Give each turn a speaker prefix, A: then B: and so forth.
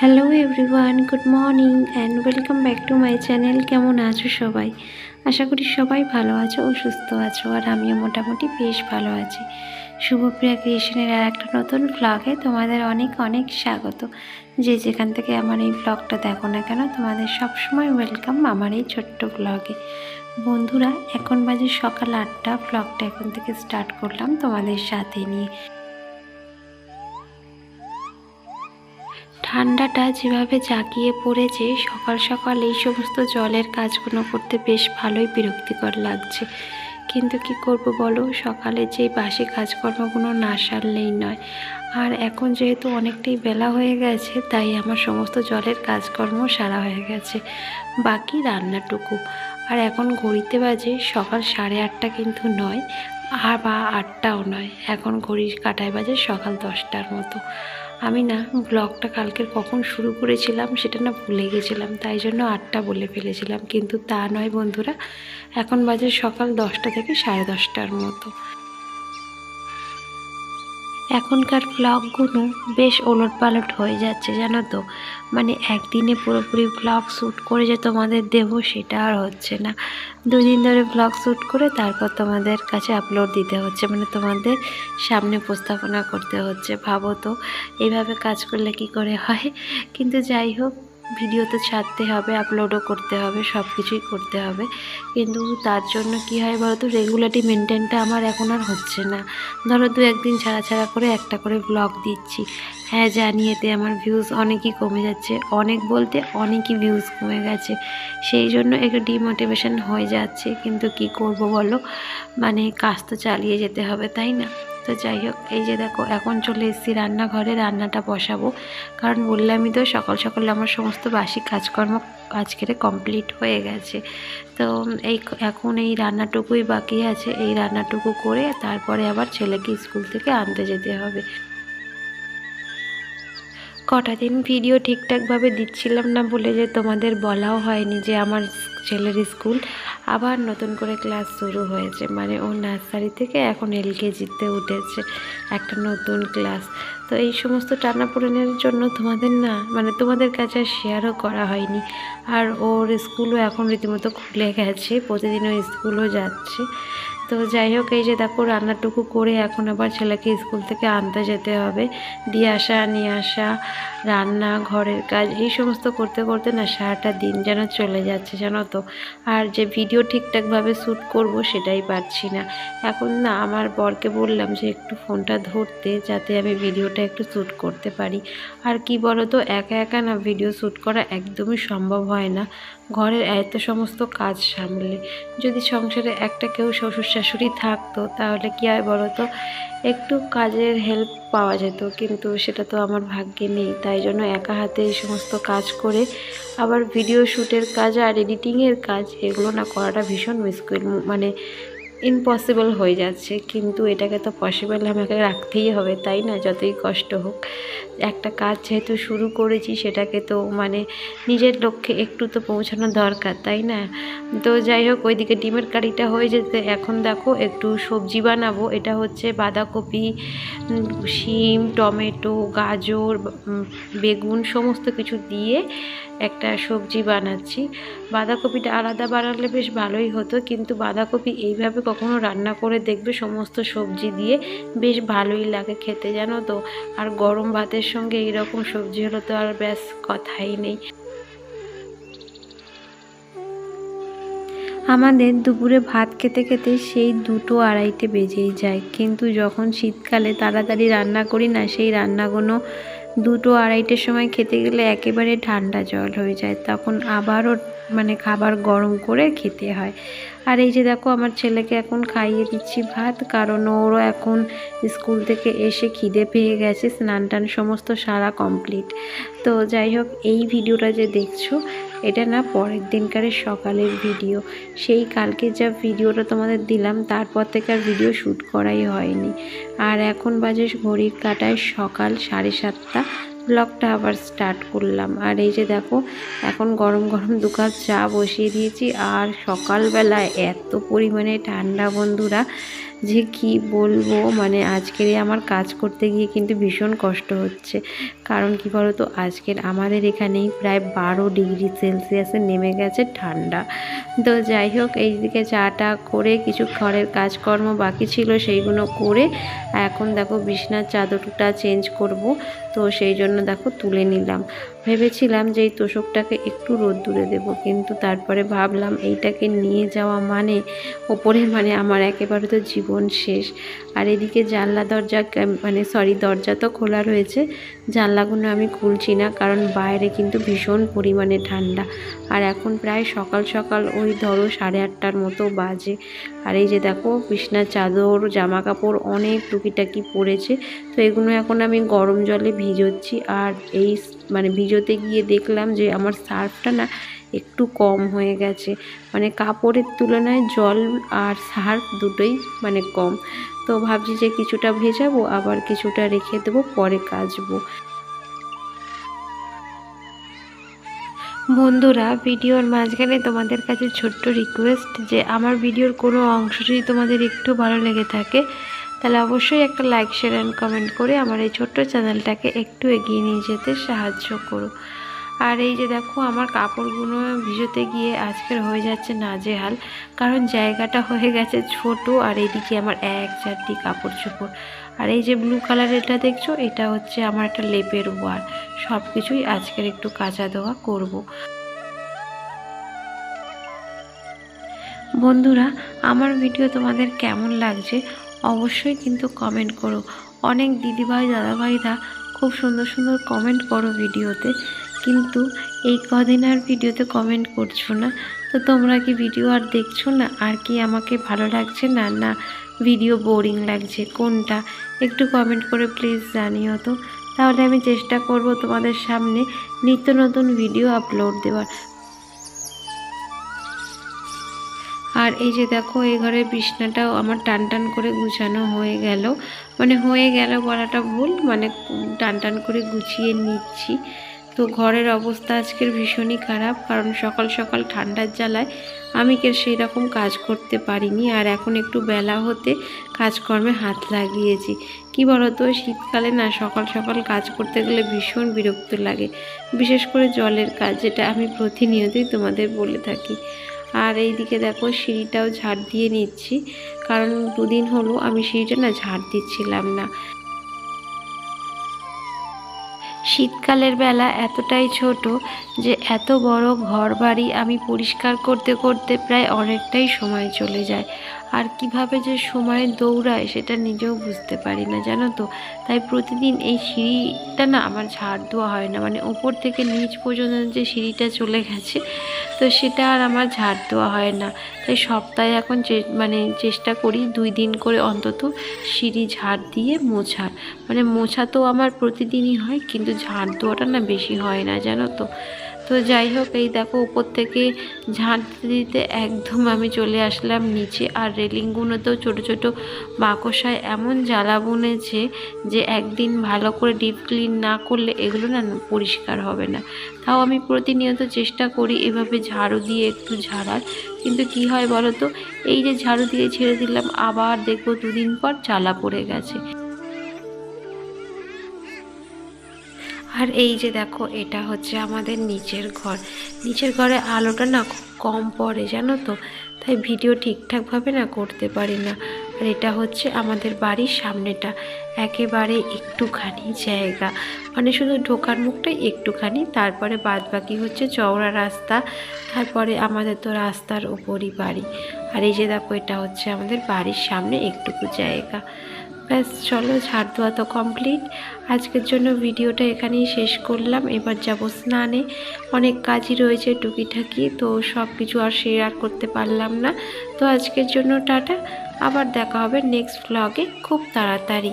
A: Hello everyone, good morning and welcome back to my channel. কেমন আছো সবাই? আশা করি সবাই ভালো আছো ও সুস্থ আছো, আর আমিও মোটামুটি বেশ ভালো আছি। শুভপ্রিয়া ক্রিয়েশনের আর একটা নতুন ব্লগে তোমাদের অনেক অনেক স্বাগত। যে যেখান থেকে আমার এই ব্লগটা দেখো না কেন, তোমাদের সবসময় ওয়েলকাম আমার এই ছোট্ট ব্লগে। বন্ধুরা, এখন বাজে সকাল 8টা। ব্লগটা এখন থেকে স্টার্ট করলাম তোমাদের সাথে নিয়ে। ঠান্ডাটা যেভাবে জাঁকিয়ে পড়েছে, সকাল সকাল এই সমস্ত জলের কাজগুলো করতে বেশ ভালোই বিরক্তিকর লাগছে। কিন্তু কি করব বলো, সকালে যেই বাসি কাজকর্মগুলো না সারলেই নয়। আর এখন যেহেতু অনেকটাই বেলা হয়ে গেছে, তাই আমার সমস্ত জলের কাজকর্ম সারা হয়ে গেছে, বাকি রান্নাটুকু। আর এখন ঘড়িতে বাজে সকাল 8:30, কিন্তু নয় আর বা 8টাও নয়, এখন ঘড়ির কাঁটায় বাজে সকাল 10টার মতো। আমি না ব্লগটা কালকের কখন শুরু করেছিলাম সেটা না ভুলে গেছিলাম, তাই জন্য 8টা বলে ফেলেছিলাম, কিন্তু তা নয় বন্ধুরা, এখন বাজে সকাল 10টা থেকে 10:30টার মতো। এখনকার ব্লগগুলো বেশ ওলটপালট হয়ে যাচ্ছে জানো তো, মানে একদিনে পুরোপুরি ব্লগ শ্যুট করে যে তোমাদের দেবো সেটা আর হচ্ছে না। 2 দিন ধরে ব্লগ শ্যুট করে তারপর তোমাদের কাছে আপলোড দিতে হচ্ছে, মানে তোমাদের সামনে উপস্থাপনা করতে হচ্ছে। ভাবো তো এইভাবে কাজ করলে কি করে হয়। কিন্তু যাই হোক, ভিডিও তো ছাড়তে হবে, আপলোডও করতে হবে, সব কিছুই করতে হবে। কিন্তু তার জন্য কি হয় বলো তো, রেগুলারলি মেনটেনটা আমার এখন আর হচ্ছে না। ধরো 2-1 দিন ছাড়া ছাড়া করে একটা করে ব্লগ দিচ্ছি। হ্যাঁ জানি এতে আমার ভিউজ অনেকই কমে যাচ্ছে, অনেক বলতে অনেকই ভিউজ কমে গেছে, সেই জন্য একটু ডিমোটিভেশন হয়ে যাচ্ছে। কিন্তু কি করব বলো, মানে কাজ তো চালিয়ে যেতে হবে, তাই না? তো যাই হোক, এই যে দেখো এখন চলে এসেছি রান্নাঘরে, রান্নাটা বসাবো। কারণ বললামই তো, সকাল সকাল আমার সমস্ত বাসি কাজকর্ম আজকের কমপ্লিট হয়ে গেছে। তো এখন এই রান্নাটুকুই বাকি আছে, এই রান্নাটুকু করে তারপরে আবার ছেলেকে স্কুল থেকে আনতে যেতে হবে। কটা দিন ভিডিও ঠিকঠাকভাবে দিচ্ছিলাম না বলে যে তোমাদের বলাও হয়নি যে আমার ছেলের স্কুল আবার নতুন করে ক্লাস শুরু হয়েছে, মানে ও নার্সারি থেকে এখন LKGতে উঠেছে, একটা নতুন ক্লাস। তো এই সমস্ত টানাপোড়েনের জন্য তোমাদের না, মানে তোমাদের কাছে আর শেয়ারও করা হয়নি। আর ওর স্কুলও এখন রীতিমতো খুলে গেছে, প্রতিদিন ও স্কুলও যাচ্ছে। তো যাই হোক, এই যে দেখো রান্নাটুকু করে এখন আবার ছেলেকে স্কুল থেকে আনতে যেতে হবে। দিয়ে আসা, নিয়ে আসা, রান্না, ঘরের কাজ, এই সমস্ত করতে করতে না সারাটা দিন যেন চলে যাচ্ছে জানো তো। আর যে ভিডিও ঠিকঠাকভাবে শ্যুট করব সেটাই পারছি না। এখন না আমার বরকে বললাম যে একটু ফোনটা ধরতে, যাতে আমি ভিডিওটা একটু শ্যুট করতে পারি। আর কি বলো তো, একা একা না ভিডিও শ্যুট করা একদমই সম্ভব হয় না ঘরের এত সমস্ত কাজ সামলে। যদি সংসারে একটা কেউ শ্বশুর শাশুড়ি থাকতো তাহলে কি হয় বলো তো, একটু কাজের হেল্প পাওয়া যেত, কিন্তু সেটা তো আমার ভাগ্যে নেই। তাই জন্য একা হাতে এই সমস্ত কাজ করে আবার ভিডিও শ্যুটের কাজ আর এডিটিংয়ের কাজ, এগুলো না করাটা ভীষণ মুশকিল, মানে ইম্পসিবল হয়ে যাচ্ছে। কিন্তু এটাকে তো পসিবল আমাকে রাখতেই হবে, তাই না? যতই কষ্ট হোক, একটা কাজ যেহেতু শুরু করেছি সেটাকে তো মানে নিজের লক্ষ্যে একটু তো পৌঁছানো দরকার, তাই না? তো যাই হোক, ওইদিকে ডিমের কারিটা হয়ে যেতে এখন দেখো একটু সবজি বানাবো। এটা হচ্ছে বাঁধাকপি, শিম, টমেটো, গাজর, বেগুন সমস্ত কিছু দিয়ে একটা সবজি বানাচ্ছি। বাঁধাকপিটা আলাদা বানালে বেশ ভালোই হতো, কিন্তু বাঁধাকপি এইভাবে কখনো রান্না করে দেখবে সমস্ত সবজি দিয়ে, বেশ ভালোই লাগে খেতে জানো তো। আর গরম ভাতের সঙ্গে এইরকম সবজি হলে তো আর ব্যাস কথাই নেই। আমাদের দুপুরে ভাত খেতে খেতে সেই 2-2:30 বেজেই যায়, কিন্তু যখন শীতকালে তাড়াতাড়ি রান্না করি না, সেই রান্নাগুলো 2-2:30 সময় খেতে গেলে একেবারে ঠান্ডা জল হয়ে যায়, তখন আবারও মানে খাবার গরম করে খেতে হয়। আর এই যে দেখো আমার ছেলেকে এখন খাইয়ে দিচ্ছি ভাত, কারণ ওরও এখন স্কুল থেকে এসে খিদে পেয়ে গেছে, স্নান টান সমস্ত সারা কমপ্লিট। তো যাই হোক, এই ভিডিওটা যে দেখছো এটা না পরের দিনকারের সকালের ভিডিও। সেই কালকে যা ভিডিওটা তোমাদের দিলাম তারপর থেকে আর ভিডিও শ্যুট করাই হয়নি। আর এখন বাজে ঘড়ির কাঁটায় সকাল 7:30, ব্লগটা আবার স্টার্ট করলাম। আর এই যে দেখো এখন গরম গরম 2 কাপ চা বসিয়ে দিয়েছি। আর সকালবেলায় এত পরিমাণে ঠান্ডা বন্ধুরা, যে কি বলবো, মানে আজকের আমার কাজ করতে গিয়ে কিন্তু ভীষণ কষ্ট হচ্ছে। কারণ কি বলো তো, আজকের আমাদের এখানেই প্রায় 12 ডিগ্রি সেলসিয়াসে নেমে গেছে ঠান্ডা। তো যাই হোক, এইদিকে চাটা করে কিছু ঘরের কাজকর্ম বাকি ছিল সেইগুলো করে এখন দেখো বিছনার চাদরটা চেঞ্জ করব। তো সেই জন্য দেখো তুলে নিলাম। ভেবেছিলাম যে এই তোষকটাকে একটু রোদ্দুরে দেব, কিন্তু তারপরে ভাবলাম এইটাকে নিয়ে যাওয়া মানে ওপরে মানে আমার একেবারে তো জীবন শেষ। আর এদিকে জানলা দরজা দরজা তো খোলা রয়েছে, জানলাগুলো আমি খুলছি না, কারণ বাইরে কিন্তু ভীষণ পরিমাণে ঠান্ডা। আর এখন প্রায় সকাল সকাল ওই ধরো 8:30টার মতো বাজে। আর এই যে দেখো বিছনার চাদর জামা কাপড় অনেক টুকিটাকি পড়েছে, তো এগুলো এখন আমি গরম জলে ভিজোচ্ছি। আর এই ভিজোতে গিয়ে দেখলাম যে আমার সার্ফটা না একটু কম হয়ে গেছে, মানে কাপড়ের তুলনায় জল আর সার্ফ দুটোই কম। তো ভাবছি যে কিছুটা ভেজাবো, আবার কিছুটা রেখে দেবো, পরে কাচবো। বন্ধুরা, ভিডিওর মাঝখানে তোমাদের কাছে ছোট্ট রিকোয়েস্ট, যে আমার ভিডিওর কোনো অংশ যদি তোমাদের একটু ভালো লেগে থাকে তাহলে অবশ্যই একটা লাইক শেয়ার অ্যান্ড কমেন্ট করে আমার এই ছোট্ট চ্যানেলটাকে একটু এগিয়ে নিয়ে যেতে সাহায্য করো। আর এই যে দেখো আমার কাপড়গুলো ভিজোতে গিয়ে আজকের হয়ে যাচ্ছে নাজেহাল, কারণ জায়গাটা হয়ে গেছে ছোট। আর এইদিকে আমার 1-4টি কাপড় চোপড়। আর এই যে ব্লু কালার এটা দেখছো, এটা হচ্ছে আমার একটা লেপের ওয়ার। সব কিছুই আজকের একটু কাচা ধোয়া করব। বন্ধুরা, আমার ভিডিও তোমাদের কেমন লাগছে অবশ্যই কিন্তু কমেন্ট করো। অনেক দিদিভাই দাদাভাইরা খুব সুন্দর সুন্দর কমেন্ট করো ভিডিওতে, কিন্তু এই কদিন আর ভিডিওতে কমেন্ট করছো না। তো তোমরা কি ভিডিও আর দেখছো না, আর কি আমাকে ভালো লাগছে না, না ভিডিও বোরিং লাগছে, কোনটা একটু কমেন্ট করে প্লিজ জানিও তো। তাহলে আমি চেষ্টা করব তোমাদের সামনে নিত্য নতুন ভিডিও আপলোড দেওয়ার। আর এই যে দেখো এই ঘরের বিছনাটাও আমার টান টান করে গুছানো হয়ে গেল, হয়ে গেল বলাটা ভুল, টান টান করে গুছিয়ে নিচ্ছি। তো ঘরের অবস্থা আজকের ভীষণই খারাপ, কারণ সকাল সকাল ঠান্ডার জ্বালায় আমি সেই রকম কাজ করতে পারিনি। আর এখন একটু বেলা হতে কাজকর্মে হাত লাগিয়েছি। কি বলতো, শীতকালে না সকাল সকাল কাজ করতে গেলে ভীষণ বিরক্ত লাগে, বিশেষ করে জলের কাজ, যেটা আমি প্রতিনিয়তই তোমাদের বলে থাকি। আর এইদিকে দেখো সিঁড়িটাও ঝাড় দিয়ে নিচ্ছি, কারণ 2 দিন হলো আমি সিঁড়িটা না ঝাড় দিচ্ছিলাম না। শীতকালের বেলা এতটাই ছোট যে এত বড় ঘর বাড়ি আমি পরিষ্কার করতে করতে প্রায় অনেকটাই সময় চলে যায়। আর কিভাবে যে সময় দৌড়ায় সেটা নিজেও বুঝতে পারি না, জানো তো। তাই প্রতিদিন এই সিঁড়িটা না আমার ঝাড় দেওয়া হয় না, উপর থেকে নিচ পর্যন্ত যে সিঁড়িটা চলে গেছে, তো সেটা আর আমার ঝাড় দেওয়া হয় না। তাই সপ্তাহে এখন চেষ্টা করি 2 দিন করে অন্তত সিঁড়ি ঝাড় দিয়ে মোছার। মোছা তো আমার প্রতিদিনই হয়, কিন্তু ঝাড় দেওয়াটা না বেশি হয় না, জানো তো। তো যাই হোক, এই দেখো উপর থেকে ঝাঁট দিতে একদম আমি চলে আসলাম নিচে। আর রেলিংগুলোতেও ছোটো ছোটো মাকড়সায় এমন জ্বালা বুনেছে যে একদিন ভালো করে ডিপ ক্লিন না করলে এগুলো না পরিষ্কার হবে না। তাও আমি প্রতিনিয়ত চেষ্টা করি এভাবে ঝাড়ু দিয়ে একটু ঝাড়ার, কিন্তু কি হয় বলো তো, এই যে ঝাড়ু দিয়ে ছেড়ে দিলাম, আবার দেখবো 2 দিন পর জ্বালা পড়ে গেছে। আর এই যে দেখো এটা হচ্ছে আমাদের নিচের ঘর। নিচের ঘরে আলোটা না খুব কম পড়ে, জানো তো, তাই ভিডিও ঠিকঠাকভাবে না করতে পারি না। আর এটা হচ্ছে আমাদের বাড়ির সামনেটা, একেবারে একটুখানি জায়গা, শুধু ঢোকার মুখটাই একটুখানি, তারপরে বাদ বাকি হচ্ছে চওড়া রাস্তা, তারপরে আমাদের তো রাস্তার উপরই বাড়ি। আর এই যে দেখো এটা হচ্ছে আমাদের বাড়ির সামনে একটুকু জায়গা। ব্যাস, চলো ঝাড় দেওয়া তো কমপ্লিট। আজকের জন্য ভিডিওটা এখানেই শেষ করলাম। এবার যাব স্নানে, অনেক কাজই রয়েছে টুকিটাকি, তো সব কিছু আর শেয়ার করতে পারলাম না। তো আজকের জন্য টাটা, আবার দেখা হবে নেক্সট ভ্লগে খুব তাড়াতাড়ি।